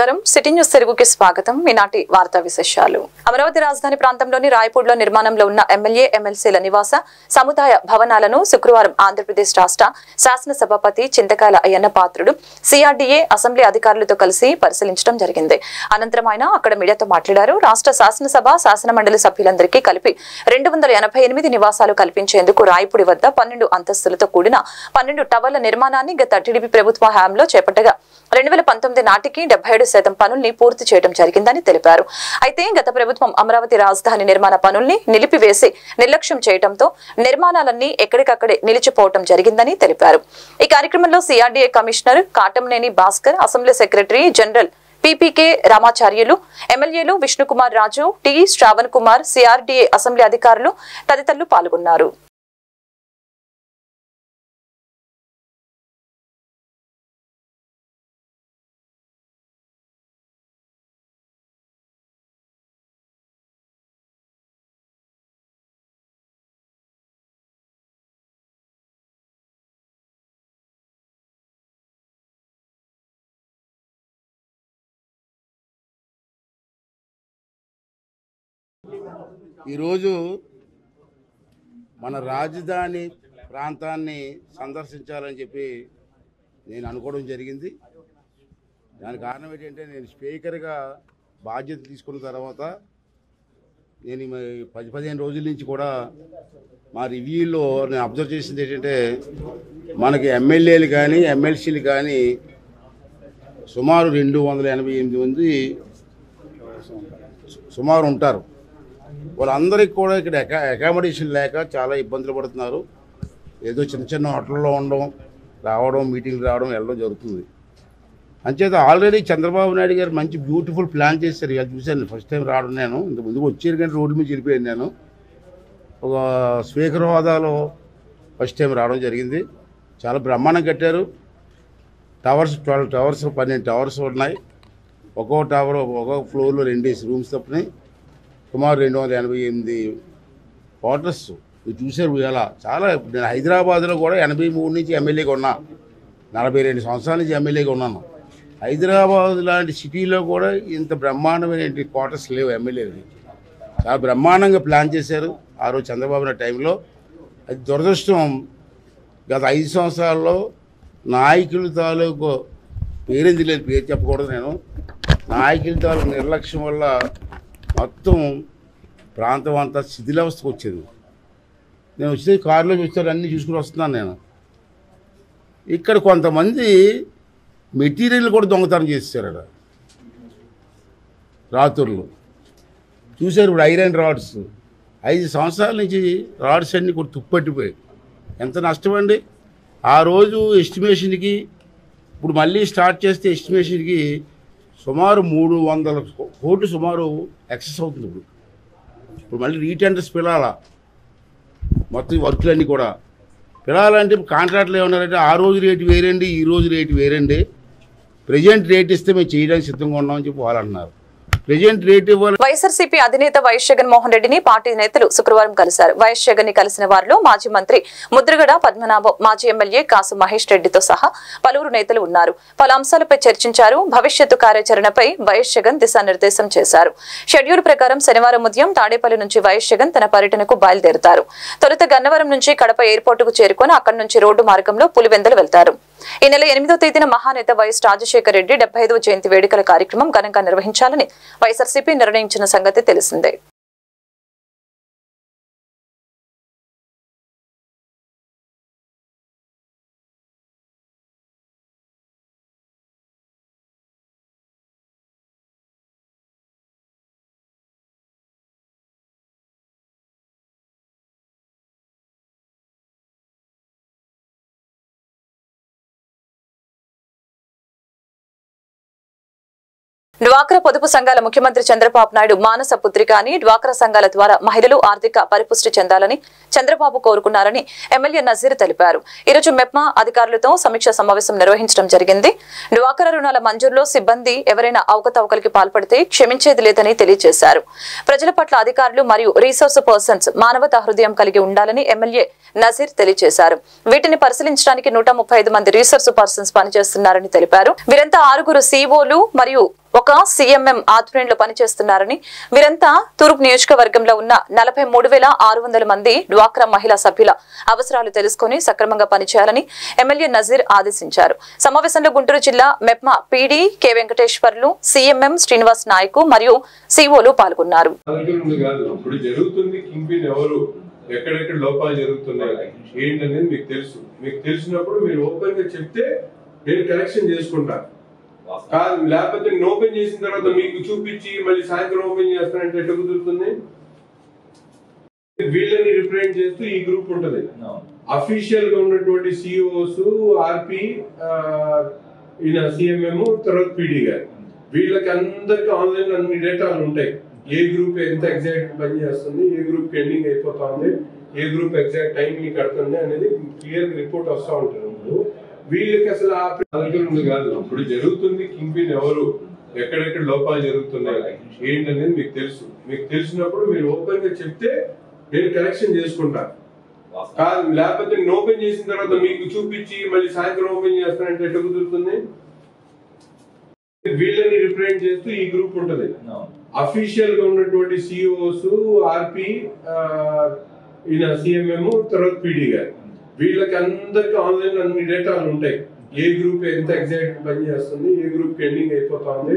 నమస్కారం city news తెలుగుకి స్వాగతం. ఈనాటి వార్తా విశేషాలు. అమరావతి రాజధాని ప్రాంతంలోని రాయపూర్లో నిర్మాణంలో ఉన్న ఎమ్మెల్యే ఎమ్మెల్సీల నివాస సముదాయ భవనాలను శుక్రవారం ఆంధ్రప్రదేశ్ రాష్ట్ర శాసన సభాపతి చింతకాయల అయ్యన్న పాత్రుడు సిఆర్డీఏ అసెంబ్లీ అధికారులతో కలిసి పరిశీలించడం జరిగింది. అనంతరం ఆయన అక్కడ మీడియాతో మాట్లాడారు. రాష్ట్ర శాసనసభ శాసన మండలి సభ్యులందరికీ కలిపి 288 నివాసాలు కల్పించేందుకు రాయపూడి వద్ద 12 అంతస్తులతో కూడిన 12 టవర్ల నిర్మాణాన్ని గత టీడీపీ ప్రభుత్వ హయాంలో చేపట్టగా 2019 నాటికి 77% పనుల్ని పూర్తి చేయడం జరిగిందని తెలిపారు. అయితే గత ప్రభుత్వం అమరావతి రాజధాని నిర్మాణ పనుల్ని నిలిపివేసి నిర్లక్ష్యం చేయడంతో నిర్మాణాలన్నీ ఎక్కడికక్కడే నిలిచిపోవడం జరిగిందని తెలిపారు. ఈ కార్యక్రమంలో CRDA commissioner Katamneni Bhaskar, assembly secretary general PPK Ramacharyulu, ఎమ్మెల్యేలు Vishnukumar Raju, T Shravan Kumar, CRDA assembly అధికారులు తదితరులు పాల్గొన్నారు. ఈరోజు మన రాజధాని ప్రాంతాన్ని సందర్శించాలని చెప్పి నేను అనుకోవడం జరిగింది. దానికి కారణం ఏంటంటే, నేను స్పీకర్గా బాధ్యత తీసుకున్న తర్వాత నేను 10-15 రోజుల నుంచి కూడా మా రివ్యూలో నేను అబ్జర్వ్ చేసింది ఏంటంటే, మనకి ఎమ్మెల్యేలు కానీ ఎమ్మెల్సీలు కానీ సుమారు 288 మంది సుమారు ఉంటారు. వాళ్ళందరికీ కూడా ఇక్కడ అకామిడేషన్ లేక చాలా ఇబ్బందులు పడుతున్నారు. ఏదో చిన్న చిన్న హోటల్లో ఉండడం, రావడం, మీటింగ్లు రావడం, వెళ్ళడం జరుగుతుంది. అంచేత ఆల్రెడీ చంద్రబాబు నాయుడు గారు మంచి బ్యూటిఫుల్ ప్లాన్ చేశారు. ఇలా చూశాను, ఫస్ట్ టైం రావడం. నేను ఇంత ముందుకు వచ్చారు కానీ రోడ్డు మీద వెళ్ళిపోయాను. నేను ఒక స్పీకర్ హోదాలో ఫస్ట్ టైం రావడం జరిగింది. చాలా బ్రహ్మాండం కట్టారు. టవర్స్ 12 టవర్స్ 12 టవర్స్ ఉన్నాయి. ఒక్కో టవర్ ఒక్కొక్క ఫ్లోర్లో 2 రూమ్స్ తప్పని సుమారు 288 క్వార్టర్స్. మీరు చూశారు ఇలా. చాలా నేను హైదరాబాద్లో కూడా 83 నుంచి ఎమ్మెల్యేగా ఉన్నా, 42 సంవత్సరాల నుంచి ఎమ్మెల్యేగా ఉన్నాను. హైదరాబాద్ లాంటి సిటీలో కూడా ఇంత బ్రహ్మాండమైన క్వార్టర్స్ లేవు ఎమ్మెల్యేలకి. చాలా బ్రహ్మాండంగా ప్లాన్ చేశారు ఆ రోజు చంద్రబాబు నాయుడు టైంలో. అది దురదృష్టం, గత 5 సంవత్సరాల్లో నాయకుల తాలూకు పేరేంది లేదు, పేరు చెప్పకూడదు. నేను నాయకుల తాలూకు నిర్లక్ష్యం వల్ల మొత్తం ప్రాంతం అంతా శిథిలావస్థకు వచ్చేది. నేను వచ్చే కారులో చూస్తారు, అన్నీ చూసుకుని వస్తున్నాను. నేను ఇక్కడ కొంతమంది మెటీరియల్ కూడా దొంగతనం చేసేసారు రాత్రులు. చూశారు ఇప్పుడు ఐరన్ రాడ్స్ 5 సంవత్సరాల నుంచి రాడ్స్ అన్నీ కూడా తుప్పట్టిపోయాయి. ఎంత నష్టం అండి. ఆ రోజు ఎస్టిమేషన్కి ఇప్పుడు మళ్ళీ స్టార్ట్ చేస్తే ఎస్టిమేషన్కి సుమారు 300 కోట్లు సుమారు ఎక్సెస్ అవుతుంది. ఇప్పుడు మళ్ళీ రీటెండర్స్ పిలాలా, మొత్తం వర్క్లన్నీ కూడా పిలాలంటే కాంట్రాక్ట్లు ఏమన్నారంటే, ఆ రోజు రేటు వేరండి, ఈ రోజు రేటు వేరండి, ప్రజెంట్ రేట్ ఇస్తే మేము చేయడానికి సిద్ధంగా ఉన్నామని చెప్పి వాళ్ళు అన్నారు. ప్రజెంట్ రేట్ ఇవ్వాలి. వైఎస్ఆర్సీపీ అధినేత వైఎస్ జగన్మోహన్ రెడ్డిని పార్టీ నేతలు శుక్రవారం కలిశారు. వైఎస్ జగన్ ని కలిసిన వారిలో మాజీ మంత్రి ముద్రగడ పద్మనాభం, మాజీ ఎమ్మెల్యే కాసు మహేష్ రెడ్డితో సహా పలువురు నేతలు ఉన్నారు. పలు అంశాలపై చర్చించారు. భవిష్యత్తు కార్యాచరణపై వైఎస్ జగన్ దిశానిర్దేశం చేశారు. షెడ్యూల్ ప్రకారం శనివారం ఉదయం తాడేపల్లి నుంచి వైఎస్ జగన్ తన పర్యటనకు బయలుదేరుతారు. తొలుత గన్నవరం నుంచి కడప ఎయిర్పోర్టుకు చేరుకుని అక్కడి నుంచి రోడ్డు మార్గంలో పులివెందులు వెళ్తారు. ఈ నెల 8వ తేదీన మహానేత వైఎస్ రాజశేఖర రెడ్డి 75వ జయంతి వేడుకల కార్యక్రమం ఘనంగా నిర్వహించాలని వైఎస్ఆర్సీపీ నిర్ణయించిన సంగతి తెలిసిందే. డ్వాక్రా పొదుపు సంఘాల ముఖ్యమంత్రి చంద్రబాబు నాయుడు మానస పుత్రిక అని డ్వాక్రా సంఘాల ద్వారా మహిళలు ఆర్థిక పరిపుష్టి చెందాలని చంద్రబాబు కోరుకున్నారని ఎమ్మెల్యే నజీర్ తెలిపారు. ఈ రోజు మెప్మా అధికారులతో సమీక్ష సమావేశం నిర్వహించడం జరిగింది. డ్వాక్రా రుణాల మంజూరులో సిబ్బంది ఎవరైనా అవకతవకలకి పాల్పడితే క్షమించేది లేదని తెలియజేశారు. ప్రజల పట్ల అధికారులు మరియు రీసోర్స్ పర్సన్స్ మానవతా హృదయం కలిగి ఉండాలని ఎమ్మెల్యే నజీర్ తెలియజేశారు. వీటిని పరిశీలించడానికి 135 మంది రీసోర్స్ పర్సన్స్ పనిచేస్తున్నారని తెలిపారు. వీరంతా 6 COలు మరియు ఒక సీఎంఎం ఆధ్వర్యంలో పనిచేస్తున్నారని, వీరంతా తూర్పు నియోజకవర్గంలో ఉన్న 43,600 మంది డ్వాక్రా మహిళా సభ్యుల అవసరాలు తెలుసుకుని సక్రమంగా పనిచేయాలని ఎమ్మెల్యే నజీర్ ఆదేశించారు. సమావేశంలో గుంటూరు జిల్లా MEPMA PD K Venkateswarlu, CMM Srinivas Nayak మరియు సిఓలు పాల్గొన్నారు. ఎక్కడెక్కడ లోపాలు జరుగుతున్నాయి ఏంటనేది మీకు తెలుసు. మీకు తెలిసినప్పుడు మీరు ఓపెన్ గా చెప్తే నేను కరెక్షన్ చేసుకుంటా. కాదు లేకపోతే నేను ఓపెన్ చేసిన తర్వాత మీకు చూపించి మళ్ళీ సాయంత్రం ఓపెన్ చేస్తానంటే ఎట్లా కుదురుతుంది? వీళ్ళని రిప్రజెంట్ చేస్తూ ఈ గ్రూప్ ఉంటది. అఫీషియల్ గా ఉన్నటువంటి సిఇఓస్, ఆర్పి, ఈయన సిఎంఎం, తర్వాత పీడీ గారు, వీళ్ళకి అందరికి ఆన్లైన్ అన్ని డేటాలు ఉంటాయి. ఏ గ్రూప్ ఎంత ఎగ్జాక్ట్ పని చేస్తుంది, ఏ గ్రూప్ ఎండింగ్ అయిపోతా ఉంది, ఏ గ్రూప్ ఎగ్జాక్ట్ టైం ని కడుతుంది అనేది క్లియర్ రిపోర్ట్ వస్తూ ఉంటుంది. వీళ్ళకి అసలు ఆ ఉంది కాదు. ఇప్పుడు జరుగుతుంది కింగ్ పిన్ ఎవరు, ఎక్కడెక్కడ లోపాలు జరుగుతున్నాయి ఏంటనేది మీకు తెలుసు. మీకు తెలిసినప్పుడు మీరు ఓపెన్ గా చెప్తే నేను కరెక్షన్ చేసుకుంటా. కాదు లేకపోతే నేను ఓపెన్ చేసిన తర్వాత మీకు చూపించి మళ్ళీ సాయంత్రం ఓపెన్ చేస్తానంటే ఎట్లా కుదురుతుంది? వీళ్ళని రిప్రజెంట్ చేస్తూ ఈ గ్రూప్ ఉంటది. అఫీషియల్ గా ఉన్నటువంటి సిఇఓస్, ఆర్పి, ఈయన సిఎంఎం, తర్వాత పీడీ గారు, వీళ్ళకి అందరికి ఆన్లైన్ అన్ని డేటాలు ఉంటాయి. ఏ గ్రూప్ ఎంత ఎగ్జాక్ట్ పని చేస్తుంది, ఏ గ్రూప్ ఎండింగ్ అయిపోతా ఉంది,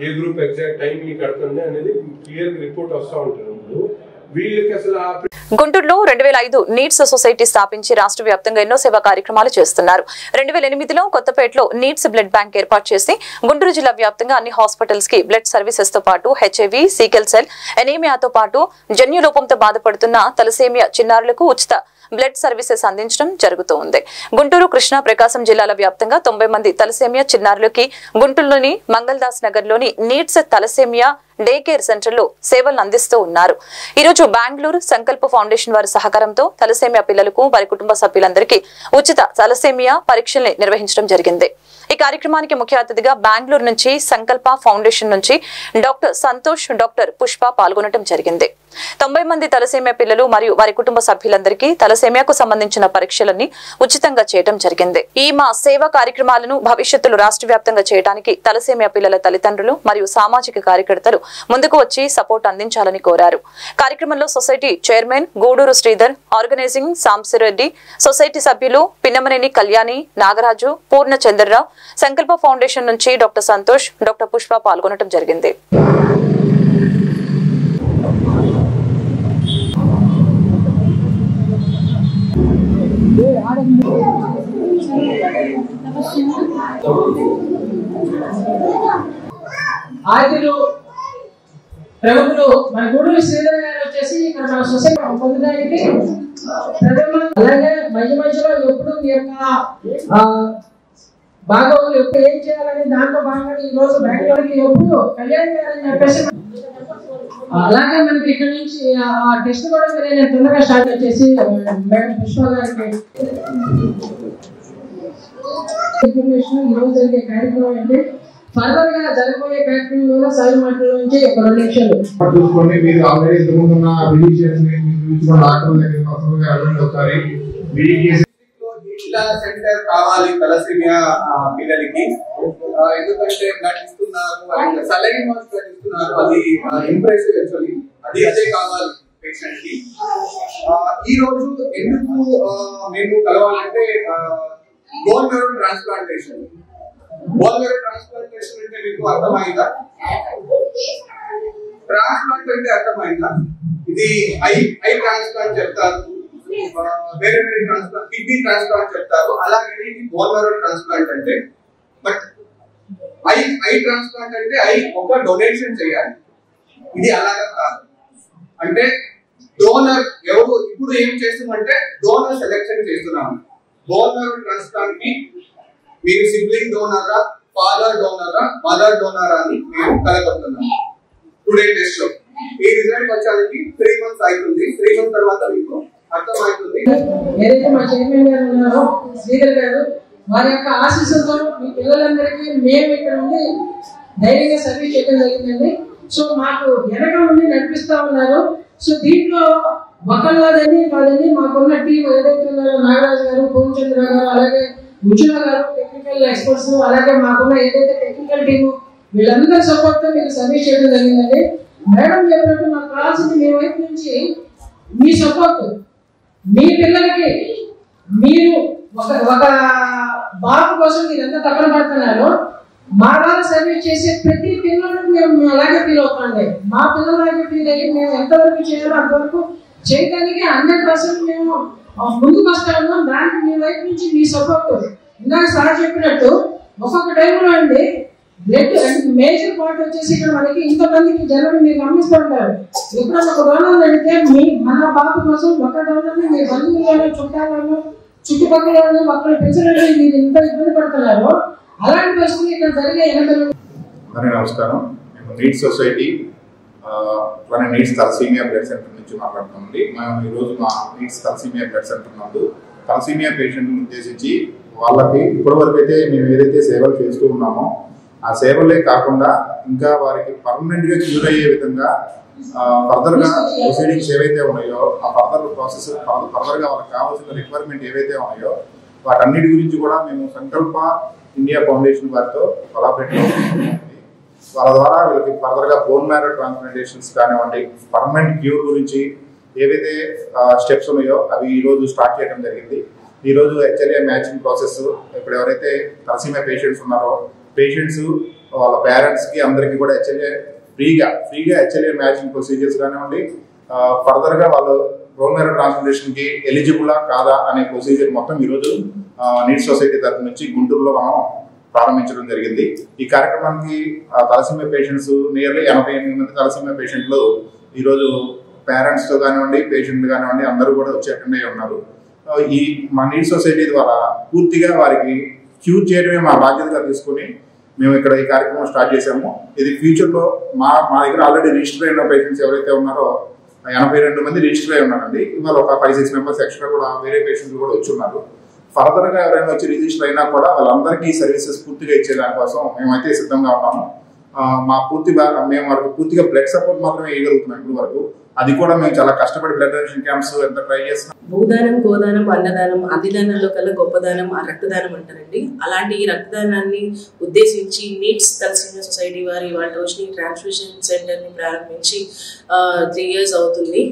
ఏ గ్రూప్ ఎగ్జాక్ట్ టైం ని కడుతుంది అనేది క్లియర్ రిపోర్ట్ వస్తూ ఉంటుంది. వీళ్ళకి అసలు గుంటూరులో 2005 నీడ్స్ సొసైటీ స్థాపించి రాష్ట్ర వ్యాప్తంగా ఎన్నో సేవా కార్యక్రమాలు చేస్తున్నారు. 2008లో కొత్తపేటలో నీడ్స్ బ్లడ్ బ్యాంక్ ఏర్పాటు చేసి గుంటూరు జిల్లా వ్యాప్తంగా అన్ని హాస్పిటల్స్ కి బ్లడ్ సర్వీసెస్ తో పాటు హెచ్ఐవి, సీకెల్ సెల్ ఎనీమియాతో పాటు జన్యులోపంతో బాధపడుతున్న తలసేమియా చిన్నారులకు ఉచిత బ్లడ్ సర్వీసెస్ అందించడం జరుగుతోంది. గుంటూరు, కృష్ణా, ప్రకాశం జిల్లాల వ్యాప్తంగా 90 మంది తలసేమియా చిన్నారులకి గుంటూరులోని మంగళదాస్ నగర్ లోని needs thalassemia day care centre లో సేవలను అందిస్తూ ఉన్నారు. ఈ రోజు బెంగళూరు సంకల్ప ఫౌండేషన్ వారి సహకారంతో తలసేమియా పిల్లలకు వారి కుటుంబ సభ్యులందరికీ ఉచిత తలసేమియా పరీక్షల్ని నిర్వహించడం జరిగింది. ఈ కార్యక్రమానికి ముఖ్య అతిథిగా బెంగళూరు నుంచి సంకల్ప ఫౌండేషన్ నుంచి డాక్టర్ సంతోష్, డాక్టర్ పుష్ప పాల్గొనడం జరిగింది. 90 మంది తలసేమియా పిల్లలు మరియు వారి కుటుంబ సభ్యులందరికీ తలసేమియాకు సంబంధించిన పరీక్షలన్నీ ఉచితంగా చేయడం జరిగింది. ఈ మా సేవా కార్యక్రమాలను భవిష్యత్తులో రాష్ట్ర వ్యాప్తంగా చేయడానికి తలసేమియా పిల్లల తల్లిదండ్రులు మరియు సామాజిక కార్యకర్తలు ముందుకు వచ్చి సపోర్ట్ అందించాలని కోరారు. కార్యక్రమంలో society chairman Guduru Sridhar, organising Sambasireddy, society సభ్యులు పిన్నమనేని కళ్యాణి, నాగరాజు, పూర్ణ చంద్రరావు, సంకల్ప ఫౌండేషన్ నుంచి డాక్టర్ సంతోష్, డాక్టర్ పుష్ప పాల్గొనడం జరిగింది. ఆదిలో ప్రముఖులు మన గూడూరు శ్రీధర్ గారు వచ్చేసి ఇక్కడ మన సొసైటీ పొందడానికి అలాగే మధ్య మధ్యలో ఎప్పుడు మీ యొక్క బాగోగులు ఎప్పుడు ఏం చేయాలని దాంట్లో భాగంగా ఈ రోజు బెంగళూరుకి ఎప్పుడు కళ్యాణ్ గారు అని చెప్పేసి అలాగే మనకి ఇక్కడ నుంచి ఆ టెస్ట్ కూడా నేను తొందరగా స్టార్ట్ చేసి మేడం పుష్ప గారికి ఇన్ఫర్మేషన్ ఈ రోజు జరిగే కార్యక్రమం ఏంటి, ఫర్దర్ గా జరగబోయే కార్యక్రమంలో సాయి మాటల నుంచి ఒక 2 నిమిషాలు చూసుకోండి. మీరు ఆల్రెడీ ఇంతకుముందు ఉన్న రిలీజియస్ ఇట్లా సెంటర్ కావాలి తలసేమియా పిల్లలకి. ఎందుకంటే బ్లడ్ ఇస్తున్నారు అండ్ సలైన్ బ్లడ్ ఇస్తున్నారు, అది ఇంప్రెసివ్ యాక్చువల్లీ, అదే కావాలి పేషెంట్ కి. ఈ రోజు ఎందుకు మేము కలవాలంటే bone marrow transplantation. Bone marrow transplantation అంటే మీకు అర్థమైందా? ట్రాన్స్ప్లాంట్ అంటే అర్థమైందా? ఇది ఐ ట్రాన్స్ప్లాంట్ చెప్తారు, వేరే వేరే ట్రాన్స్ప్లాంట్, కిడ్నీ ట్రాన్స్ప్లాంట్ చెప్తారు. అలాగే ఇది బోన్ మ్యారో ట్రాన్స్ప్లాంట్ అంటే, బట్ ఐ ట్రాన్స్ప్లాంట్ అంటే ఐ ఒక డొనేషన్ చేయాలి. ఇది అలాగా కాదు. అంటే డోనర్ ఎవరు ఇప్పుడు ఏం చేస్తామంటే డోనర్ సెలెక్షన్ చేస్తున్నాము. బోన్ మ్యారో ట్రాన్స్ప్లాంట్ కి మీరు సిబ్లింగ్ డోనరా, ఫాదర్ డోనరా, మదర్ డోనరా అని మేము కలగొడుతున్నాము. టుడే టెస్ట్ లో ఈ రిజల్ట్ వచ్చడానికి 3 months అవుతుంది. 3 months తర్వాత మీకు అర్థమవుతుంది. ఏదైతే మా చైర్మన్ గారు ఉన్నారో శ్రీధర్ గారు, వారి యొక్క ఆశీస్సులతో మీ పిల్లలందరికీ మేము ఇక్కడ ఉండి ధైర్యంగా సర్వీస్ చేయడం జరిగిందండి. సో మాకు వెనక నుండి నడిపిస్తా ఉన్నారు. సో దీంట్లో ఒకళ్ళదని కాదని మాకున్న టీం ఏదైతే ఉన్నారో నాగరాజు గారు, పూర్ణచంద్ర గారు, అలాగే ఉజ్వల గారు టెక్నికల్ ఎక్స్పర్ట్స్, అలాగే మాకున్న ఏదైతే టెక్నికల్ టీము వీళ్ళందరి సపోర్ట్తో మీకు సర్వీస్ చేయడం జరిగిందండి. మేడం చెప్పినట్టు నాకు కావాల్సింది మీ వైపు నుంచి మీ సపోర్ట్. మీ పిల్లలకి మీరు ఒక బాబు కోసం మీరు ఎంత తప్పన పడుతున్నారో మా ద్వారా సర్వీస్ చేసే ప్రతి పిల్లలకు మేము అలాగే ఫీల్ అవుతాండి. మా పిల్లలకి ఫీల్ అయ్యి మేము ఎంతవరకు చేయాలో అంతవరకు చేయడానికి 100% మేము ముందుకు వస్తా ఉన్నాం. దానికి మీ వైపు నుంచి మీ సపోర్ట్. ఇందాక సార్ చెప్పినట్టు ఒక్కొక్క టైంలో అండి బ్లడ్ మేజర్ పార్ట్ వచ్చేసి ఇక్కడ మనకి ఇంతమందికి జనం మీరు గమనిస్తుంటారు. ఎప్పుడన్నా ఒక డోనర్ అడిగితే మన బాబు కోసం ఒక డోనర్ని మీ బంధువులను చుట్టాలను చుట్టుపక్కల మక్కలు పెంచడానికి మీరు ఇంత ఇబ్బంది పడుతున్నారు. అలాంటి పరిస్థితులు ఇక్కడ జరిగే 80. నమస్కారం. మేము needs society needs thalassaemia blood centre నుంచి మాట్లాడుతామండి. మేము ఈరోజు మా నీడ్స్ తలసీమియా బ్లడ్ సెంటర్ నందు తలసీమియా పేషెంట్ని ఉద్దేశించి వాళ్ళకి ఇప్పటివరకు అయితే మేము ఏదైతే సేవలు చేస్తూ ఉన్నామో ఆ సేవలే కాకుండా ఇంకా వారికి పర్మనెంట్గా క్యూర్ అయ్యే విధంగా ఫర్దర్గా ప్రొసీడింగ్స్ ఏవైతే ఉన్నాయో ఆ ఫర్దర్గా వాళ్ళకి కావాల్సిన రిక్వైర్మెంట్ ఏవైతే ఉన్నాయో వాటన్నిటి గురించి కూడా మేము సంకల్ప ఇండియా ఫౌండేషన్ వారితో కొలాబరేట్ చేస్తున్నామండి. వాళ్ళ ద్వారా వీళ్ళకి ఫర్దర్గా బోన్ మ్యారో ట్రాన్స్ప్లాంటేషన్స్ కానివ్వండి, పర్మనెంట్ క్యూర్ గురించి ఏవైతే స్టెప్స్ ఉన్నాయో అవి ఈరోజు స్టార్ట్ చేయడం జరిగింది. ఈరోజు హెచ్ఎల్ఏ మ్యాచింగ్ ప్రాసెస్ ఇప్పుడు ఎవరైతే తలసీమియా పేషెంట్స్ ఉన్నారో పేషెంట్స్ వాళ్ళ పేరెంట్స్కి అందరికీ కూడా ఫ్రీగా హెచ్ఎల్ఏ మ్యాచింగ్ ప్రొసీజర్స్ కానివ్వండి, ఫర్దర్గా వాళ్ళు బోన్ మ్యారో ట్రాన్స్ప్లాంటేషన్కి ఎలిజిబులా కాదా అనే ప్రొసీజర్ మొత్తం ఈరోజు నీడ్స్ సొసైటీ తరఫు నుంచి గుంటూరులో మనం ప్రారంభించడం జరిగింది. ఈ కార్యక్రమానికి తలసీమియా పేషెంట్స్ నియర్లీ 88 మంది తలసీమియా పేషెంట్లు ఈరోజు పేరెంట్స్తో కానివ్వండి, పేషెంట్లు కానివ్వండి అందరూ కూడా వచ్చి అటెండ్ అయ్యి ఉన్నారు. ఈ మా నీడ్స్ సొసైటీ ద్వారా పూర్తిగా వారికి క్యూర్ చేయడమే మా బాధ్యతగా తీసుకుని మేము ఇక్కడ ఈ కార్యక్రమం స్టార్ట్ చేశాము. ఇది ఫ్యూచర్లో మా దగ్గర ఆల్రెడీ రిజిస్టర్ అయిన పేషెంట్స్ ఎవరైతే ఉన్నారో 82 మంది రిజిస్టర్ అయి ఉన్నారండి. ఇవాళ ఒక 5-6 మెంబర్స్ ఎక్స్ట్రా కూడా వేరే పేషెంట్లు కూడా వచ్చి ఉన్నారు. ఫర్దర్గా ఎవరైనా వచ్చి రిజిస్టర్ అయినా కూడా వాళ్ళందరికీ సర్వీసెస్ పూర్తిగా ఇచ్చే దానికోసం మేమైతే సిద్ధంగా ఉన్నాము. మా మేము వాళ్ళకి పూర్తిగా బ్లడ్ సపోర్ట్ మాత్రమే ఇవ్వగలుగుతున్నాం ఇప్పుడు వరకు. అది కూడా మేము చాలా కష్టపడి బ్లడ్ డొనేషన్ క్యాంప్స్ ఎంత ట్రై చేస్తున్నాం. భూదానం, గోదానం, అన్నదానం, అధిదానంలో కల్లా గొప్పదానం ఆ రక్తదానం అంటారండి. అలాంటి ఈ రక్తదానాన్ని ఉద్దేశించి నీడ్స్ తలసీమియా సొసైటీ వారి వాళ్ళ రోజుని ట్రాన్స్ఫ్యూషన్ సెంటర్ని ప్రారంభించి 3 years అవుతుంది.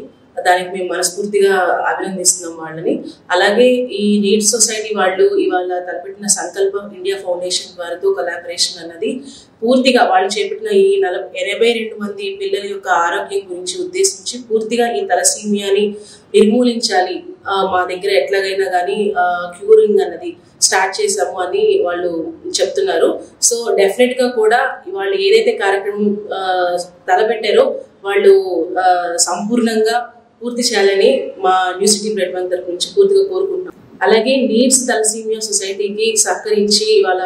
దానికి మేము మనస్ఫూర్తిగా అభినందిస్తున్నాం వాళ్ళని. అలాగే ఈ నీడ్స్ సొసైటీ వాళ్ళు ఇవాళ తలపెట్టిన సంకల్పం ఇండియా ఫౌండేషన్ వారితో కొలాబరేషన్ అన్నది పూర్తిగా వాళ్ళు చేపట్టిన ఈ 82 మంది పిల్లల యొక్క ఆరోగ్యం గురించి ఉద్దేశించి పూర్తిగా ఈ తలసీమియాని నిర్మూలించాలి, మా దగ్గర ఎట్లాగైనా కానీ క్యూరింగ్ అన్నది స్టార్ట్ చేసాము అని వాళ్ళు చెప్తున్నారు. సో డెఫినెట్గా కూడా వాళ్ళు ఏదైతే కార్యక్రమం తలపెట్టారో వాళ్ళు సంపూర్ణంగా పూర్తి చేయాలని మా న్యూ సిటీ బ్లడ్ బ్యాంక్ తరఫు నుంచి పూర్తిగా కోరుకుంటున్నాం. అలాగే నీడ్స్ తలసీమియా సొసైటీకి సహకరించి వాళ్ళ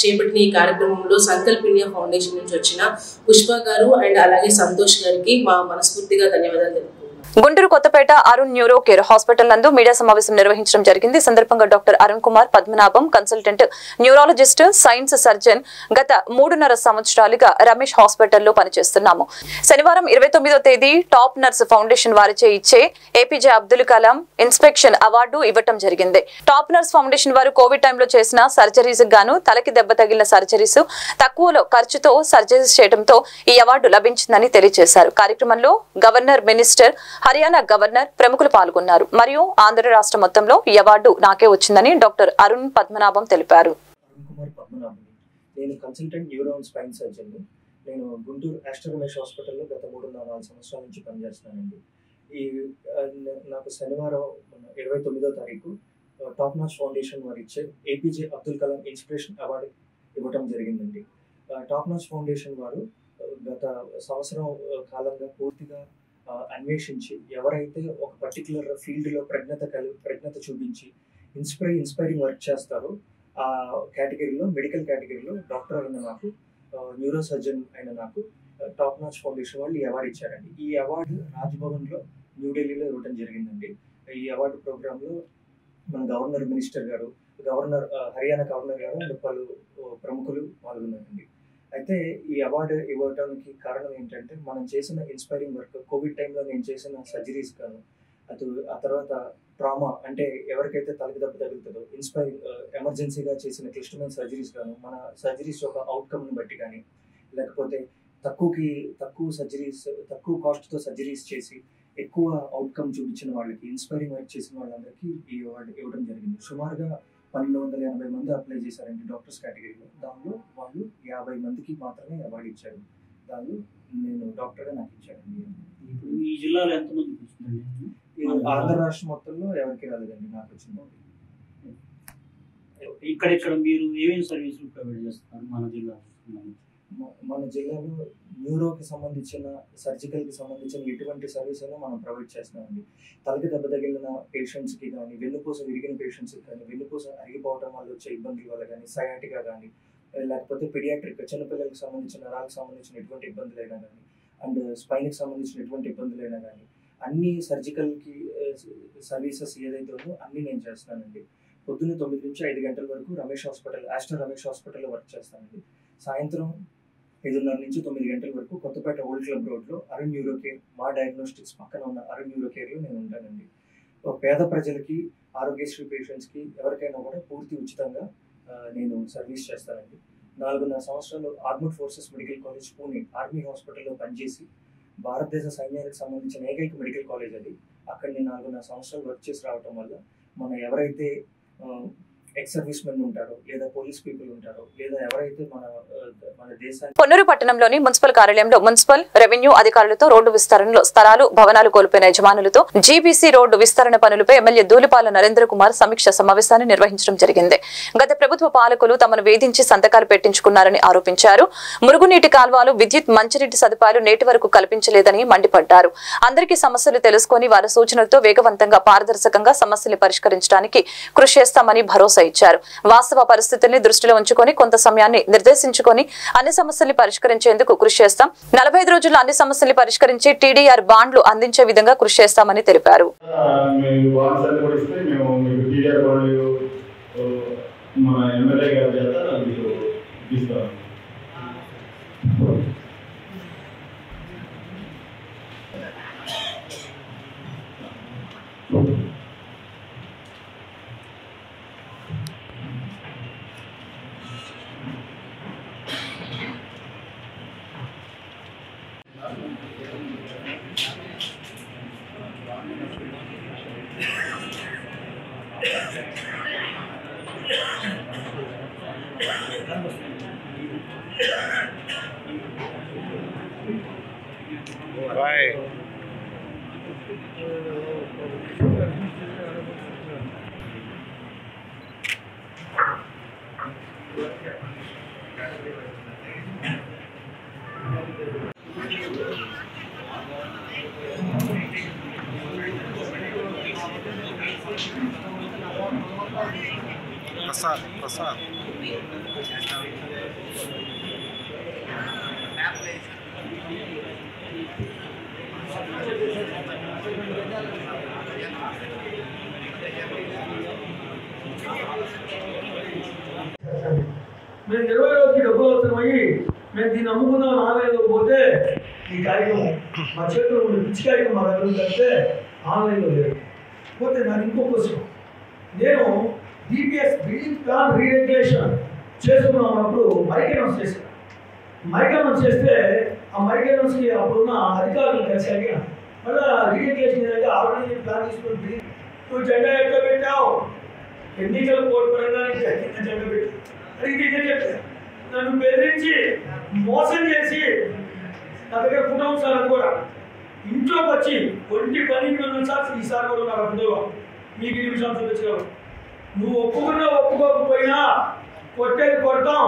చేపట్టిన ఈ కార్యక్రమంలో సంకల్ప్ ఇండియా ఫౌండేషన్ నుంచి వచ్చిన పుష్ప గారు అండ్ అలాగే సంతోష్ గారికి మా మనస్ఫూర్తిగా ధన్యవాదాలు తెలుపుతున్నాం. Guntur Kothapeta Arun neuro care hospital నందు మీడియా సమావేశం నిర్వహించడం జరిగింది. సందర్భంగా doctor Arun Kumar Padmanabham consultant neurologist, సైన్స్ సర్జన్, గత 3.5 సంవత్సరాలుగా రమేష్ హాస్పిటల్లో పనిచేస్తున్నాము. శనివారం 29వ తేదీ టాప్ నర్స్ ఫౌండేషన్ వారిచే ఇచ్చే APJ Abdul Kalam inspection award ఇవ్వటం జరిగింది. టాప్ నర్స్ ఫౌండేషన్ వారు కోవిడ్ టైంలో చేసిన సర్జరీస్ గాను తలకి దెబ్బ తగిలిన సర్జరీస్ తక్కువలో ఖర్చుతో సర్జరీస్ చేయడంతో ఈ అవార్డు లభించిందని తెలియజేశారు. కార్యక్రమంలో గవర్నర్, మినిస్టర్, హర్యానా గవర్నర్ ప్రముఖులు పాల్గొన్నారు. మరియు ఆంధ్ర రాష్ట్ర మొత్తంలో ఈ అవార్డు నాకే వచ్చిందని డాక్టర్ అరుణ్ పద్మనాభం తెలిపారు. నేను కన్సల్టెంట్ న్యూరో స్పైన్ సర్జన్. నేను గుంటూరు ఆస్టర్ రమేష్ హాస్పిటల్లో గత 3.5 సంవత్సరాల నుంచి పనిచేస్తున్నానండి. నాకు శనివారం 29వ తారీఖు టాప్ నాచ్ ఫౌండేషన్ వారు ఇచ్చే APJ Abdul Kalam inspiration award ఇవ్వటం జరిగిందండి. టాప్ నాచ్ ఫౌండేషన్ వారు గత సంవత్సరం కాలంగా పూర్తిగా అన్వేషించి ఎవరైతే ఒక పర్టికులర్ ఫీల్డ్లో ప్రజ్ఞత చూపించి ఇన్స్పైరింగ్ వర్క్ చేస్తారో ఆ కేటగిరీలో, మెడికల్ కేటగిరీలో డాక్టర్ అయిన నాకు, న్యూరో సర్జన్ అయిన నాకు టాప్ నాచ్ ఫౌండేషన్ వాళ్ళు ఈ అవార్డు ఇచ్చారండి. ఈ అవార్డు రాజ్భవన్లో న్యూఢిల్లీలో ఇవ్వడం జరిగిందండి. ఈ అవార్డు ప్రోగ్రాంలో మన గవర్నర్, మినిస్టర్ గారు, హర్యానా గవర్నర్ గారు అండ్ పలు ప్రముఖులు పాల్గొన్నారండి. అయితే ఈ అవార్డు ఇవ్వడానికి కారణం ఏంటంటే మనం చేసిన ఇన్స్పైరింగ్ వర్క్, కోవిడ్ టైంలో నేను చేసిన సర్జరీస్ గాను, ఆ తర్వాత ట్రామా అంటే ఎవరికైతే తలకి దెబ్బ తగులుతుందో ఎమర్జెన్సీగా చేసిన క్లిష్టమైన సర్జరీస్ గాను, మన సర్జరీస్ యొక్క అవుట్కమ్ని బట్టి కానీ, లేకపోతే తక్కువ సర్జరీస్, తక్కువ కాస్ట్తో సర్జరీస్ చేసి ఎక్కువ అవుట్కమ్ చూపించిన వాళ్ళకి, ఇన్స్పైరింగ్ వర్క్ చేసిన వాళ్ళందరికీ ఈ అవార్డు ఇవ్వడం జరిగింది. సుమారుగా 1280 మంది అప్లై చేశారండి డాక్టర్స్ కేటగిరీలో. దానిలో వాళ్ళు 50 మందికి మాత్రమే అవార్డు ఇచ్చారు. దానిలో నేను డాక్టర్గా నాకు ఇచ్చారండి. ఇప్పుడు ఈ జిల్లాలో ఎంతమంది వచ్చిందండి? ఆంధ్ర రాష్ట్రం మొత్తంలో ఎవరికి రాలేదండి, నాకు వచ్చింది. ఇక్కడ మీరు ఏమేమి సర్వీసులు ప్రొవైడ్ చేస్తున్నారు మన జిల్లాలో? న్యూరోకి సంబంధించిన, సర్జికల్కి సంబంధించిన ఎటువంటి సర్వీస్ అయినా మనం ప్రొవైడ్ చేస్తున్నామండి. తలకి దెబ్బ తగిలిన పేషెంట్స్కి కానీ, వెన్నుపూస విరిగిన పేషెంట్స్కి కానీ, వెన్నుపూస అరిగిపోవడం వల్ల వచ్చే ఇబ్బందుల వల్ల కానీ, సయాటికా కానీ, లేకపోతే పిడియాట్రిక్ చిన్నపిల్లలకు సంబంధించిన నరాలకు సంబంధించిన ఎటువంటి ఇబ్బందులైనా కానీ, అండ్ స్పైన్కి సంబంధించిన ఎటువంటి ఇబ్బందులైనా కానీ, అన్ని సర్జికల్కి సర్వీసెస్ ఏదైతే ఉందో అన్నీ నేను చేస్తున్నానండి. పొద్దున్న 9 నుంచి 5 గంటల వరకు ఆస్టర్ రమేష్ హాస్పిటల్లో వర్క్ చేస్తానండి. సాయంత్రం 5:30 నుంచి 9 గంటల వరకు కొత్తపేట ఓల్డ్ క్లబ్ రోడ్లో అరుణ్ న్యూరో కేర్, మా డయాగ్నోస్టిక్స్ పక్కన ఉన్న అరుణ్ న్యూరో కేర్లో నేను ఉంటానండి. పేద ప్రజలకి, ఆరోగ్యశ్రీ పేషెంట్స్కి ఎవరికైనా కూడా పూర్తి ఉచితంగా నేను సర్వీస్ చేస్తానండి. 4.5 సంవత్సరాలు armed forces medical college Pune army హాస్పిటల్లో పనిచేసి, భారతదేశ సైన్యానికి సంబంధించిన ఏకైక మెడికల్ కాలేజ్ అది. అక్కడ నేను 4.5 సంవత్సరాలు వర్క్ చేసి రావటం వల్ల మన ఎవరైతే ఎక్స్ సర్వీస్ మెన్ ఉంటారో, లేదా పోలీస్ పీపుల్ ఉంటారో, లేదా ఎవరైతే మన దేశాన్ని పొన్నూరు పట్టణంలోని మున్సిపల్ కార్యాలయంలో మున్సిపల్ రెవెన్యూ అధికారులతో రోడ్డు విస్తరణలో స్థలాలు, భవనాలు కోల్పోయిన యజమానులతో జీబీసీ రోడ్డు విస్తరణ పనులపై ఎమ్మెల్యే ధూళిపాల నరేంద్ర కుమార్ సమీక్ష సమావేశాన్ని నిర్వహించడం జరిగింది. గత ప్రభుత్వ పాలకులు తమను వేధించి సంతకాలు పెట్టించుకున్నారని ఆరోపించారు. మురుగునీటి కాల్వలు, విద్యుత్, మంచినీటి సదుపాయాలు నేటి వరకు కల్పించలేదని మండిపడ్డారు. అందరికీ సమస్యలు తెలుసుకుని వారి సూచనలతో వేగవంతంగా, పారదర్శకంగా సమస్యలు పరిష్కరించడానికి కృషి చేస్తామని భరోసా ఇచ్చారు. వాస్తవ పరిస్థితుల్ని దృష్టిలో ఉంచుకొని కొంత సమయాన్ని నిర్దేశించుకొని అన్ని సమస్యల్ని పరిష్కరించేందుకు కృషి చేస్తాం. 45 రోజుల్లో అన్ని సమస్యల్ని పరిష్కరించి టీడీఆర్ బాండ్లు అందించే విధంగా కృషి చేస్తామని తెలిపారు. ప్రసాద్ మేము 20 రోజులకి డబ్బులు అవసరమయ్యి మేము దీన్ని అమ్ముకుందాం ఆన్లైన్లో పోతే ఈ కార్యక్రమం మా చేతిలో ఉండే పిచ్చి కార్యక్రమం మా దగ్గర కలిస్తే ఆన్లైన్లో లేదు. పోతే నాకు ఇంకో క్వశ్చన్, నేను డిపిఎస్ బిల్డింగ్ ప్లాన్ రీరెగ్యులేషన్ చేసుకున్నప్పుడు మైక్ అనౌన్స్ చేస్తే ఆ మైక్ అనౌన్స్కి అప్పుడున్న అధికారులు కలిసి అడిగిన మళ్ళీ రీరెగ్యులేషన్ ఏదైతే ఆల్రెడీ ప్లాన్ తీసుకుని నువ్వు జెండా ఎట్లా పెట్టావు, ఎన్నికల కోర్టు పరంగా జెండా పెట్టి అడిగితే ఇదే చెప్పారు. నన్ను బెదిరించి మోసం చేసి నా దగ్గర ఫోటో సార్ అది కూడా ఇంట్లోకి వచ్చి 12 సార్లు ఈసారి కూడా నాకు ఫోటో మీకు 2 నిమిషాలు చూపించగలవు. నువ్వు ఒప్పుకున్నా ఒప్పుకోకపోయినా కొట్టేది కొడతాం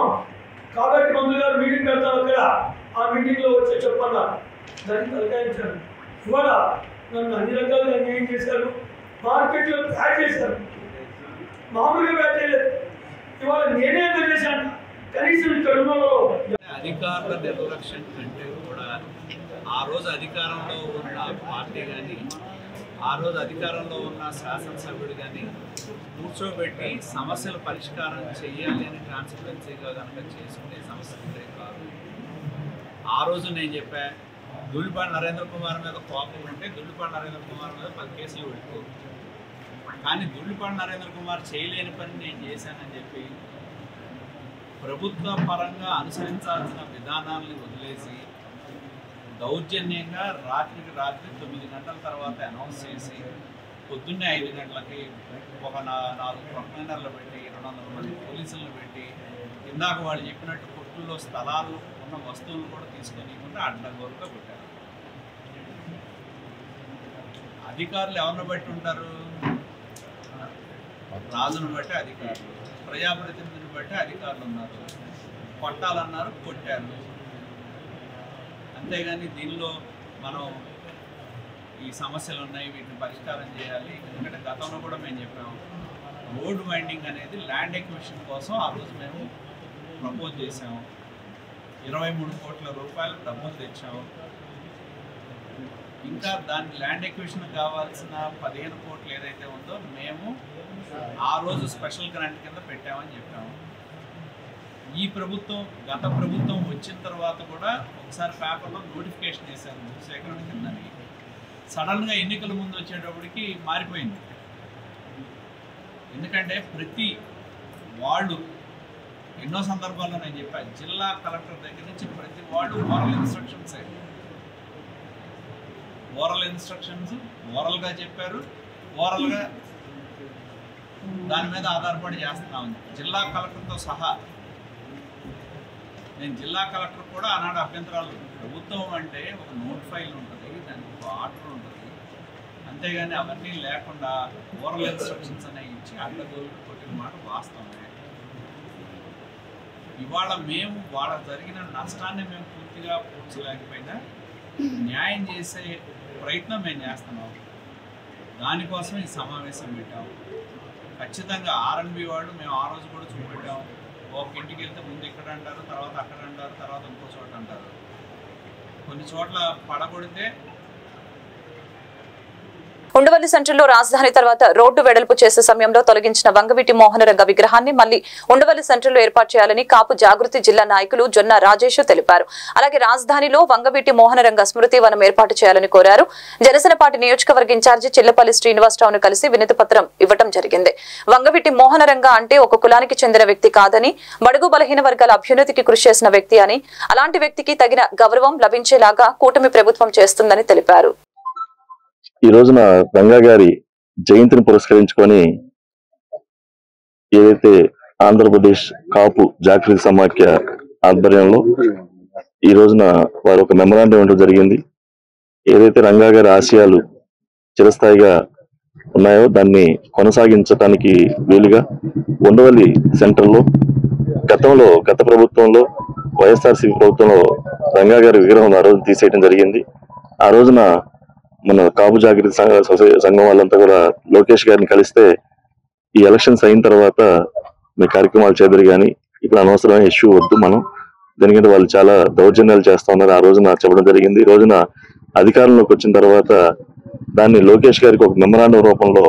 కాబట్టి మంత్రులు గారు మీటింగ్ పెడతాం అక్కడ, ఆ మీటింగ్లో వచ్చి చెప్పన్నా దాన్ని తలకాయించాను. ఇవాళ నన్ను అన్ని రకాలుగా అన్యాయం చేశారు, మార్కెట్లో బ్యాట్ చేశారు, మామూలుగా బ్యాట్ చేయలేదు. ఇవాళ నేనే ఎంత చేశాను కనీసం ఇక్కడ అధికారుల నిర్లక్ష్యం కంటే కూడా ఆ రోజు అధికారంలో ఉన్న పార్టీ కానీ, ఆ రోజు అధికారంలో ఉన్న శాసనసభ్యుడు కానీ కూర్చోబెట్టి సమస్యల పరిష్కారం చేయాలి అని ట్రాన్స్పరెన్సీగా కనుక చేసుకునే సమస్యలే కాదు. ఆ రోజు నేను చెప్పా, ధూళిపాల నరేంద్ర కుమార్ మీద కోపం ఉంటే ధూళిపాల నరేంద్ర కుమార్ మీద 10 కేసులు పెట్టుకో, కానీ ధూళిపాల నరేంద్ర కుమార్ చేయలేని పని నేను చేశానని చెప్పి ప్రభుత్వ పరంగా అనుసరించాల్సిన విధానాలను వదిలేసి దౌర్జన్యంగా రాత్రికి రాత్రి 9 గంటల తర్వాత అనౌన్స్ చేసి పొద్దున్నే 5 గంటలకి ఒక 4 ప్రొక్లైనర్లు పెట్టి 200 మంది పోలీసులను పెట్టి ఇందాక వాళ్ళు చెప్పినట్టు కొట్టుల్లో స్థలాలు ఉన్న వస్తువులు కూడా తీసుకొని అడ్డగోలుగా పెట్టారు. అధికారులు ఎవరిని బట్టి ఉంటారు? రాజును బట్టి అధికారులు, ప్రజాప్రతినిధిని బట్టి అధికారులు ఉన్నారు. కొట్టాలన్నారు, కొట్టారు. అంతేగాని దీనిలో మనం ఈ సమస్యలు ఉన్నాయి, వీటిని పరిష్కారం చేయాలి. ఎందుకంటే గతంలో కూడా మేము చెప్పాము, రోడ్ వైండింగ్ అనేది ల్యాండ్ ఎక్విజిషన్ కోసం ఆ రోజు మేము ప్రపోజ్ చేసాము. 23 కోట్ల రూపాయలు డబ్బులు తెచ్చాము. ఇంకా దాని ల్యాండ్ ఎక్విజిషన్ కావాల్సిన 15 కోట్లు ఏదైతే ఉందో మేము ఆ రోజు స్పెషల్ గ్రాంట్ కింద పెట్టామని చెప్పాము. ఈ ప్రభుత్వం, గత ప్రభుత్వం వచ్చిన తర్వాత కూడా ఒకసారి పేపర్లో నోటిఫికేషన్ చేశారు భూసేకరణ కిందని. సడన్గా ఎన్నికల ముందు వచ్చేటప్పటికి మారిపోయింది. ఎందుకంటే ప్రతి వాళ్ళు ఎన్నో సందర్భాల్లో నేను చెప్పాను, జిల్లా కలెక్టర్ దగ్గర నుంచి ప్రతి వాళ్ళు ఓరల్ ఇన్స్ట్రక్షన్స్ ఓరల్గా చెప్పారు, ఓరల్గా దాని మీద ఆధారపడి చేస్తున్నాం. జిల్లా కలెక్టర్తో సహా నేను జిల్లా కలెక్టర్ కూడా ఆనాడు అభ్యంతరాలు, ప్రభుత్వం అంటే ఒక నోట్ ఫైల్ ఉంటుంది, దానికి ఒక ఆర్డర్ ఉంటుంది, అంతేగాని అవన్నీ లేకుండా ఓరల్ ఇన్స్ట్రక్షన్స్ అనేవి ఇచ్చి అడ్డగోలు కొట్టిన మాట వాస్తవమే. ఇవాళ మేము వాళ్ళ జరిగిన నష్టాన్ని మేము పూర్తిగా పూడ్చలేకపోయినా న్యాయం చేసే ప్రయత్నం మేము చేస్తున్నాం. దానికోసం ఈ సమావేశం పెట్టాము. ఖచ్చితంగా ఆర్ఎన్బి వాళ్ళు మేము ఆ రోజు కూడా చూపెట్టాము. ఒక ఇంటికి వెళ్తే ముందు ఇక్కడ అంటారు, తర్వాత అక్కడ అంటారు, తర్వాత ఇంకో చోట అంటారు. కొన్ని చోట్ల పడగొడితే ఉండవల్లి సెంటర్లో రాజధాని తర్వాత రోడ్డు వెడల్పు చేసే సమయంలో తొలగించిన వంగవీటి మోహనరంగ విగ్రహాన్ని మళ్లీ ఉండవల్లి సెంటర్లో ఏర్పాటు చేయాలని కాపు జాగృతి జిల్లా నాయకులు జొన్న రాజేష్ తెలిపారు. అలాగే రాజధానిలో వంగవీటి మోహనరంగ స్మృతి వనం ఏర్పాటు చేయాలని కోరారు. జనసేన పార్టీ నియోజకవర్గ ఇన్ఛార్జి చిల్లపల్లి శ్రీనివాసరావును కలిసి వినతి పత్రం ఇవ్వడం జరిగింది. వంగవీటి మోహనరంగ అంటే ఒక కులానికి చెందిన వ్యక్తి కాదని, బడుగు బలహీన వర్గాల అభ్యున్నతికి కృషి చేసిన వ్యక్తి అని, అలాంటి వ్యక్తికి తగిన గౌరవం లభించేలాగా కూటమి ప్రభుత్వం చేస్తుందని తెలిపారు. ఈ రోజున రంగా గారి జయంతిని పురస్కరించుకొని ఏదైతే ఆంధ్రప్రదేశ్ కాపు జాగృతి సమాఖ్య ఆధ్వర్యంలో ఈ రోజున వారు ఒక మెమరాండం ఇవ్వడం జరిగింది. ఏదైతే రంగా గారి ఆశయాలు చిరస్థాయిగా ఉన్నాయో దాన్ని కొనసాగించడానికి వీలుగా ఉండవల్లి సెంటర్లో గత ప్రభుత్వంలో వైఎస్ఆర్సీపీ ప్రభుత్వంలో రంగా గారి విగ్రహం ఆ రోజు తీసేయడం జరిగింది. ఆ రోజున మన కాపు జాగృతి సంఘం వాళ్ళంతా కూడా లోకేష్ గారిని కలిస్తే ఈ ఎలక్షన్స్ అయిన తర్వాత మీ కార్యక్రమాలు చేద్దరు కానీ ఇప్పుడు అనవసరమైన ఇష్యూ వద్దు మనం, ఎందుకంటే వాళ్ళు చాలా దౌర్జన్యాలు చేస్తా ఉన్నారు ఆ రోజున చెప్పడం జరిగింది. ఈ రోజున అధికారంలోకి వచ్చిన తర్వాత దాన్ని లోకేష్ గారికి ఒక మెమరాండం రూపంలో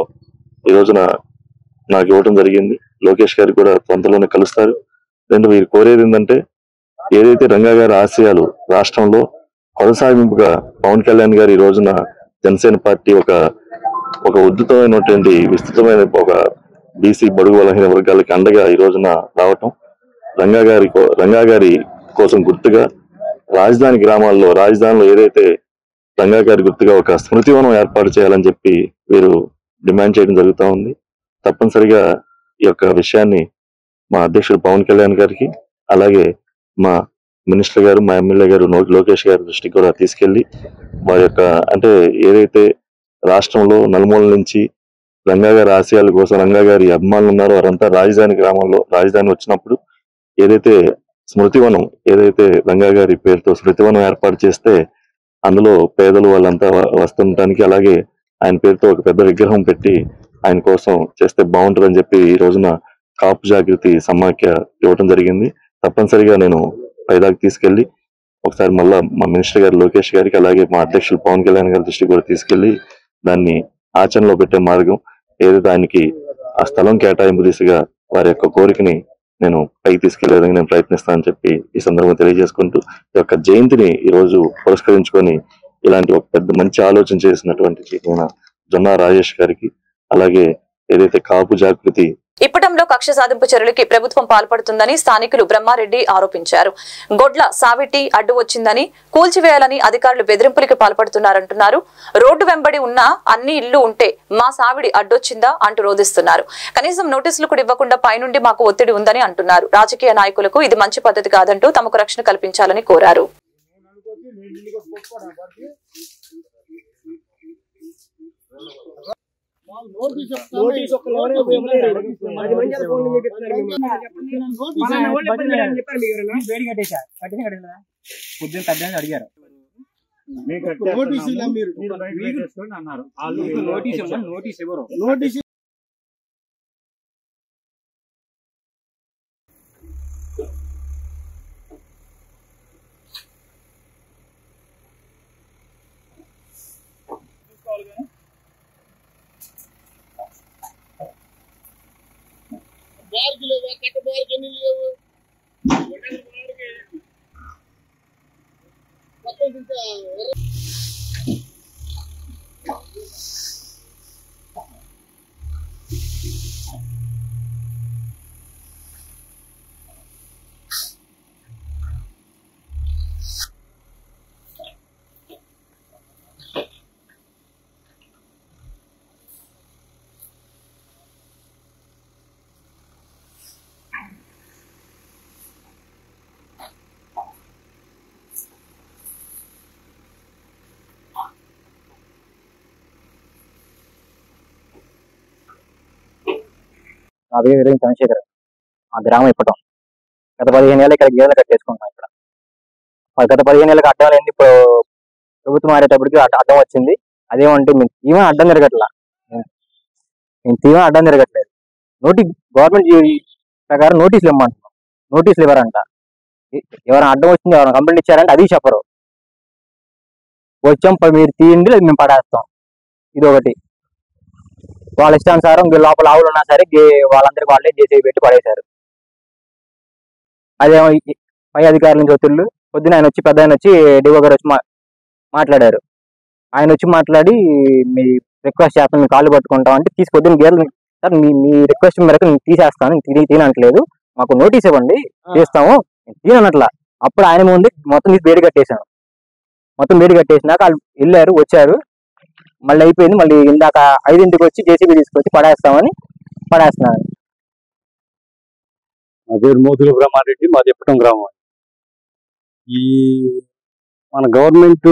ఈ రోజున నాకు ఇవ్వడం జరిగింది. లోకేష్ గారికి కూడా త్వరలోనే కలుస్తారు. రెండు వీరు కోరేది ఏంటంటే ఏదైతే రంగా గారి ఆశయాలు రాష్ట్రంలో కొనసాగింపుగా పవన్ కళ్యాణ్ గారు ఈ రోజున జనసేన పార్టీ ఒక ఉద్ధృతమైనటువంటి విస్తృతమైన ఒక బీసీ బడుగు బలహీన వర్గాలకి అండగా ఈ రోజున రావటం, రంగా గారి కోసం గుర్తుగా రాజధానిలో ఏదైతే రంగా గారి గుర్తుగా ఒక స్మృతివనం ఏర్పాటు చేయాలని చెప్పి వీరు డిమాండ్ చేయడం జరుగుతూ ఉంది. తప్పనిసరిగా ఈ యొక్క విషయాన్ని మా అధ్యక్షుడు పవన్ కళ్యాణ్ గారికి, అలాగే మా మినిస్టర్ గారు, మా ఎమ్మెల్యే గారు లోకేష్ గారి దృష్టికి కూడా తీసుకెళ్లి వారి యొక్క అంటే ఏదైతే రాష్ట్రంలో నలుమూల నుంచి రంగా గారి ఆశయాల కోసం రంగా గారి అభిమానులు ఉన్నారో వారంతా రాజధాని వచ్చినప్పుడు ఏదైతే స్మృతివనం, ఏదైతే రంగా గారి పేరుతో స్మృతివనం ఏర్పాటు చేస్తే అందులో పేదలు వాళ్ళంతా వస్తుండటానికి, అలాగే ఆయన పేరుతో ఒక పెద్ద విగ్రహం పెట్టి ఆయన కోసం చేస్తే బాగుంటుందని చెప్పి ఈ రోజున కాపు జాగృతి సమాఖ్య ఇవ్వడం జరిగింది. తప్పనిసరిగా నేను పైదాకా తీసుకెళ్లి ఒకసారి మళ్ళా మా మినిస్టర్ గారు లోకేష్ గారికి, అలాగే మా అధ్యక్షులు పవన్ కళ్యాణ్ గారి దృష్టికి కూడా తీసుకెళ్లి దాన్ని ఆచరణలో పెట్టే మార్గం ఏదైతే ఆయనకి ఆ స్థలం కేటాయింపు దిశగా వారి యొక్క కోరికని నేను పైకి తీసుకెళ్లే విధంగా నేను ప్రయత్నిస్తానని చెప్పి ఈ సందర్భంగా తెలియజేసుకుంటూ ఈ యొక్క జయంతిని ఈ రోజు పురస్కరించుకొని ఇలాంటి ఒక పెద్ద మంచి ఆలోచన చేసినటువంటి జొన్న రాజేష్ గారికి, అలాగే ఏదైతే కాపు జాగృతి ఇప్పటంలో కక్ష సాధింపు చర్యలకి ప్రభుత్వం పాల్పడుతుందని స్థానికులు బ్రహ్మారెడ్డి ఆరోపించారు. గొడ్ల సావిటి అడ్డు వచ్చిందని కూల్చివేయాలని అధికారులు బెదిరింపులకి పాల్పడుతున్నారంటున్నారు. రోడ్డు వెంబడి ఉన్న అన్ని ఇళ్లు ఉంటే మా సావిడి అడ్డొచ్చిందా అంటూ రోధిస్తున్నారు. కనీసం నోటీసులు కూడా ఇవ్వకుండా పైనుండి మాకు ఒత్తిడి ఉందని అంటున్నారు. రాజకీయ నాయకులకు ఇది మంచి పద్ధతి కాదంటూ తమకు రక్షణ కల్పించాలని కోరారు. అడిగారు నోటీస్ ఎవరు నోటీస్ నా పేరు వీరేంద్ర చంద్రశేఖర్. ఆ గ్రామం ఇప్పటం గత 15 ఏళ్ళ ఇక్కడ గేదెలు కట్టేసుకుంటాం. ఇక్కడ గత 15 ఏళ్ళకి అడ్డం లేని ఇప్పుడు ప్రభుత్వం మారేటప్పటికి అడ్డం వచ్చింది. అదేమంటే మేము తీవా అడ్డం తిరగట్లా, మేము తీవా అడ్డం తిరగట్లేదు. గవర్నమెంట్ ప్రకారం నోటీసులు ఇవ్వమంటున్నాం, నోటీసులు ఇవ్వరంట. ఎవరైనా అడ్డం వచ్చింది, ఎవరైనా కంప్లైంట్ ఇచ్చారంటే అది చెప్పరు. వచ్చాం మీరు తీయండి, లేదు మేము పడేస్తాం. ఇది ఒకటి. వాళ్ళ ఇష్టానుసారం లోపల ఆవులు ఉన్నా సరే వాళ్ళందరికీ వాళ్ళే జేసీబీ పెట్టి పడేశారు. అదేమో పై అధికారుల నుంచి ఒత్తిళ్ళు. పొద్దున ఆయన వచ్చి, పెద్ద ఆయన వచ్చి డిఓ గారు వచ్చి మాట్లాడారు. ఆయన వచ్చి మాట్లాడి మీ రిక్వెస్ట్ చేస్తాను, మీ కాళ్ళు పట్టుకుంటాం అంటే తీసుకొద్దు గేర్లు సార్ మీ రిక్వెస్ట్ మేరకు నేను తీసేస్తాను, తినట్లేదు, మాకు నోటీస్ ఇవ్వండి చేస్తాము, తినట్లా. అప్పుడు ఆయన ముందు మొత్తం తీసి బేడి కట్టేశాను. మొత్తం బేడి కట్టేసినాక వాళ్ళు వెళ్ళారు, వచ్చారు, మళ్ళీ అయిపోయింది. మళ్ళీ ఇందాక 5ంటికి వచ్చి జేసీబీ తీసుకొచ్చి పడేస్తామని పడేస్తున్నాను. నా పేరు మోతుల బ్రహ్మారెడ్డి, మాది ఇప్పటం గ్రామం. ఈ మన గవర్నమెంట్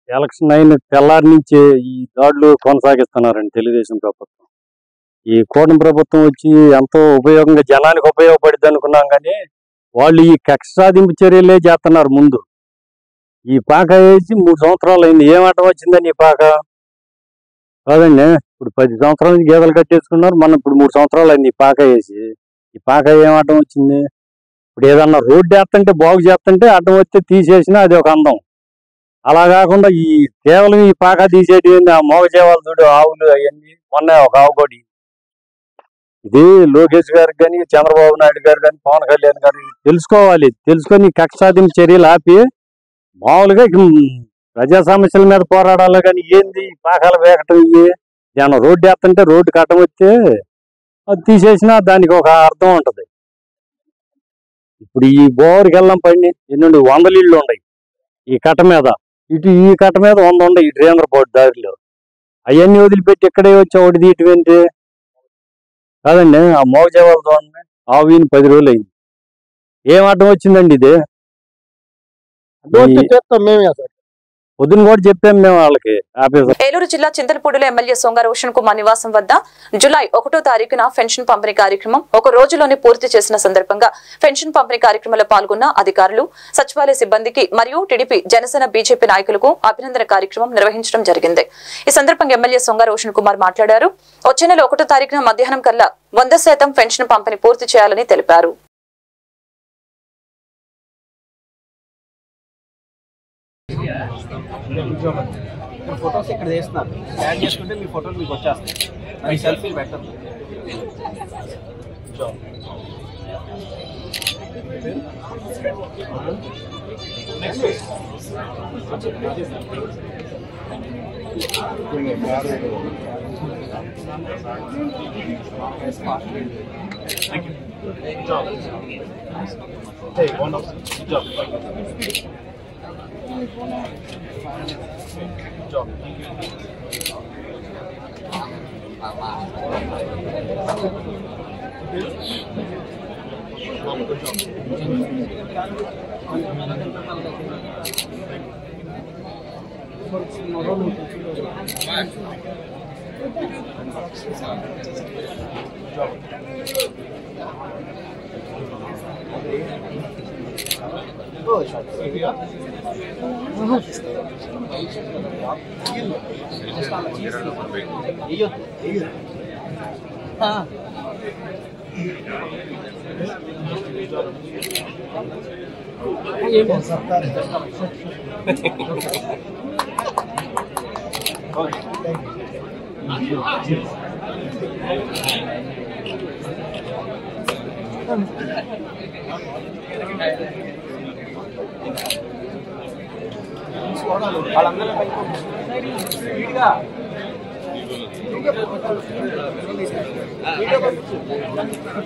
ఎలక్షన్ అయిన తెల్లారి నుంచే ఈ దాడులు కొనసాగిస్తున్నారండి తెలుగుదేశం ప్రభుత్వం. ఈ కూటమి ప్రభుత్వం వచ్చి ఎంతో ఉపయోగంగా జనానికి ఉపయోగపడిద్ది అనుకున్నాం, కానీ వాళ్ళు ఈ కక్ష సాధింపు చర్యలే చేస్తున్నారు. ముందు ఈ పాక వేసి 3 సంవత్సరాలు అయింది. ఏం ఆటం వచ్చిందని ఈ పాక కాదండి. ఇప్పుడు 10 సంవత్సరాల నుంచి గేదెలు కట్టేసుకున్నారు, మనం ఇప్పుడు 3 సంవత్సరాలు అయింది ఈ పాక వేసి. ఈ పాక ఏం ఆటం వచ్చింది? ఇప్పుడు ఏదన్నా రోడ్డు వేస్తుంటే బాగు చేస్తుంటే అడ్డం వస్తే తీసేసినా అది ఒక అందం. అలా కాకుండా ఈ కేవలం ఈ పాక తీసేటి ఆ మోగజీవాలు చూడు, ఆవులు అవన్నీ. మొన్న ఒక ఆవు కొడి ఇది లోకేష్ గారికి కానీ, చంద్రబాబు నాయుడు గారు కానీ, పవన్ కళ్యాణ్ గారు తెలుసుకోవాలి. తెలుసుకొని కక్ష సాధింపు చర్యలు ఆపి మామూలుగా ప్రజా సమస్యల మీద పోరాడాలి. కానీ ఏంది పాకాలు వేకటం? ఇవి జనం రోడ్డు వేస్తుంటే రోడ్డు కట్టం వస్తే అది తీసేసినా దానికి ఒక అర్థం ఉంటుంది. ఇప్పుడు ఈ బోరుకి వెళ్ళం పడిని ఎన్నుండి 100 ఇళ్ళు ఉన్నాయి ఈ కట్ట మీద. ఈ కట్ట మీద 100 ఉన్నాయి ఈ డ్రైవర్ బోర్డు దారిలో. అవన్నీ వదిలిపెట్టి ఇక్కడే వచ్చి ఒకటి తీయటమేంటి కాదండి. ఆ మోగజేవాళ్ళు చూడండి, ఆవు 10 రోజులు అయింది. ఏం అడ్డం వచ్చిందండి ఇది? పొద్దున కూడా చెప్పాము మేము వాళ్ళకి. ఏలూరు జిల్లా చింతలపూడిలో ఎమ్మెల్యే సొంగ రోషన్ కుమార్ నివాసం వద్ద జూలై 1వ తారీఖున పెన్షన్ పంపిణీ కార్యక్రమం ఒక రోజులోనే పూర్తి చేసిన సందర్భంగా పెన్షన్ పంపిణీ కార్యక్రమంలో పాల్గొన్న అధికారులు, సచివాలయ సిబ్బందికి మరియు టీడీపీ, జనసేన, బీజేపీ నాయకులకు అభినందన కార్యక్రమం నిర్వహించడం జరిగింది. ఈ సందర్భంగా ఎమ్మెల్యే సొంగ రోషన్ కుమార్ మాట్లాడారు. వచ్చే నెల 1వ తారీఖున మధ్యాహ్నం కల్లా 100% పెన్షన్ పంపిణీ పూర్తి చేయాలని తెలిపారు. ఫొటోస్ ఇక్కడ చేస్తున్నారు, యాడ్ చేసుకుంటే మీ ఫోటోలు మీకు వచ్చేస్తాయి. మీ సెల్ఫీలు పెట్టండి. Thank you. Good job. Hey, wonderful. Good job. Good job. వాళ్ళందరూ స్పీడ్గా